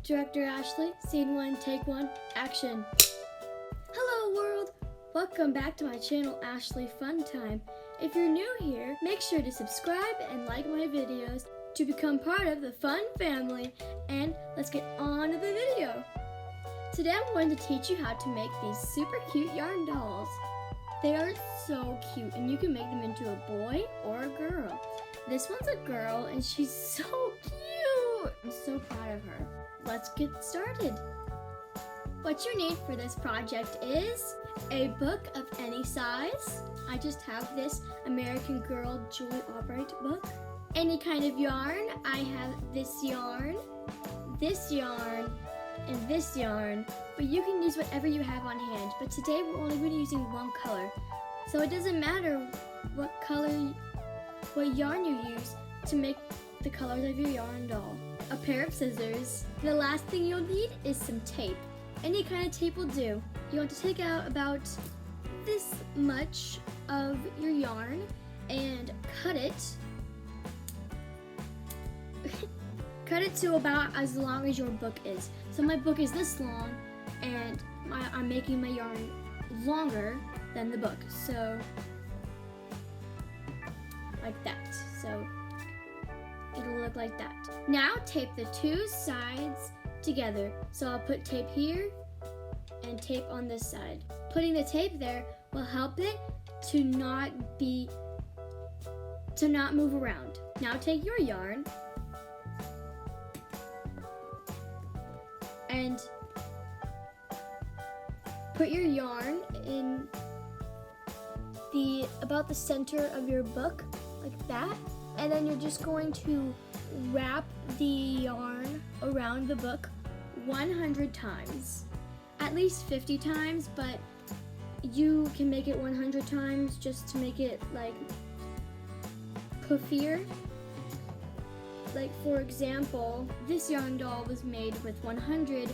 Director Ashley, Scene 1, Take 1, Action. Hello world! Welcome back to my channel, Ashley Fun Time. If you're new here, make sure to subscribe and like my videos to become part of the fun family. And let's get on to the video. Today I'm going to teach you how to make these super cute yarn dolls. They are so cute and you can make them into a boy or a girl. This one's a girl and she's so cute! I'm so proud of her. Let's get started. What you need for this project is a book of any size. I just have this American Girl Joy Albright book. Any kind of yarn. I have this yarn, and this yarn, but you can use whatever you have on hand. But today we're only going to be using one color. So it doesn't matter what yarn you use to make the colors of your yarn doll. A pair of scissors. The last thing you'll need is some tape. Any kind of tape will do. You want to take out about this much of your yarn and cut it. Cut it to about as long as your book is. So my book is this long and I'm making my yarn longer than the book. So like that. So it'll look like that. Now tape the two sides together. So I'll put tape here and tape on this side. Putting the tape there will help it to not move around. Now take your yarn and put your yarn in about the center of your book, like that. And then you're just going to wrap the yarn around the book 100 times. At least 50 times, but you can make it 100 times just to make it like puffier. Like for example, this yarn doll was made with 100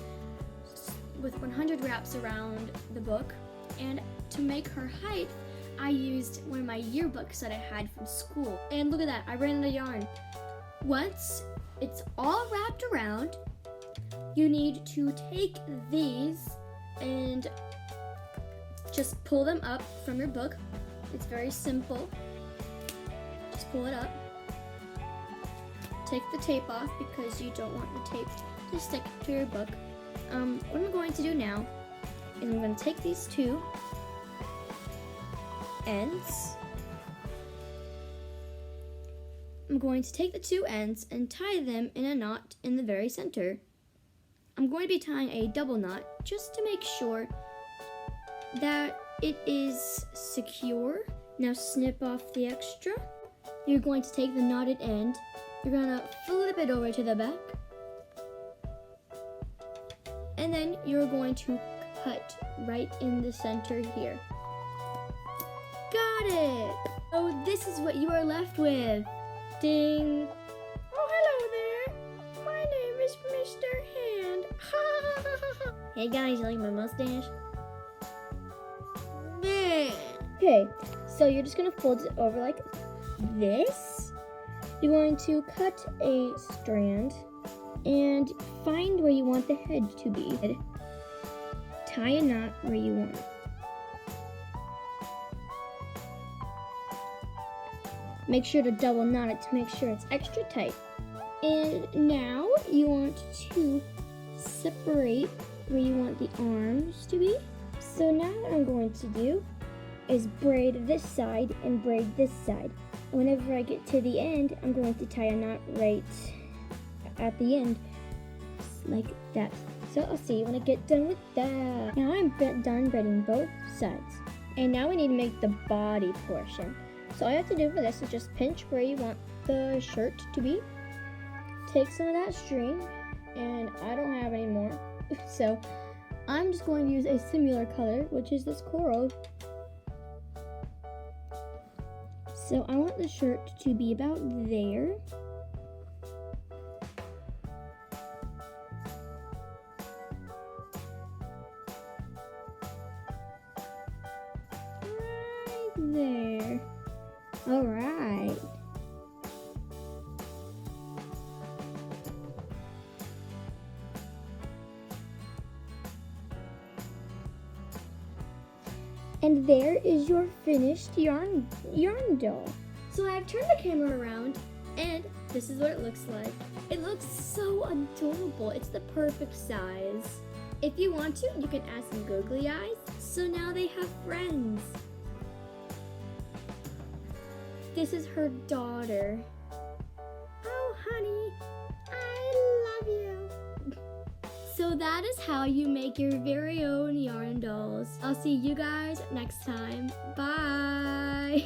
wraps around the book, and to make her height, I used one of my yearbooks that I had from school. And look at that, I ran out of yarn. Once it's all wrapped around, you need to take these and just pull them up from your book. It's very simple. Just pull it up. Take the tape off because you don't want the tape to stick to your book. What I'm going to do now is I'm going to take these two ends. I'm going to take the two ends and tie them in a knot in the very center. I'm going to be tying a double knot just to make sure that it is secure. Now snip off the extra. You're going to take the knotted end. You're going to flip it over to the back. And then you're going to cut right in the center here. Got it! Oh, this is what you are left with. Ding! Oh, hello there. My name is Mr. Hand. Hey guys, you like my mustache? Okay, so you're just gonna fold it over like this. You're going to cut a strand and find where you want the head to be. Tie a knot where you want it. Make sure to double knot it to make sure it's extra tight. And now you want to separate where you want the arms to be. So now what I'm going to do is braid this side and braid this side. Whenever I get to the end, I'm going to tie a knot right at the end, like that. So I'll see you when I get done with that. Now I'm done braiding both sides. And now we need to make the body portion. So all you have to do for this is just pinch where you want the shirt to be. Take some of that string, and I don't have any more. So I'm just going to use a similar color, which is this coral. So I want the shirt to be about there. Right there. All right. And there is your finished yarn doll. So I have turned the camera around, and this is what it looks like. It looks so adorable. It's the perfect size. If you want to, you can add some googly eyes, so now they have friends. This is her daughter. Oh, honey, I love you. So that is how you make your very own yarn dolls. I'll see you guys next time. Bye.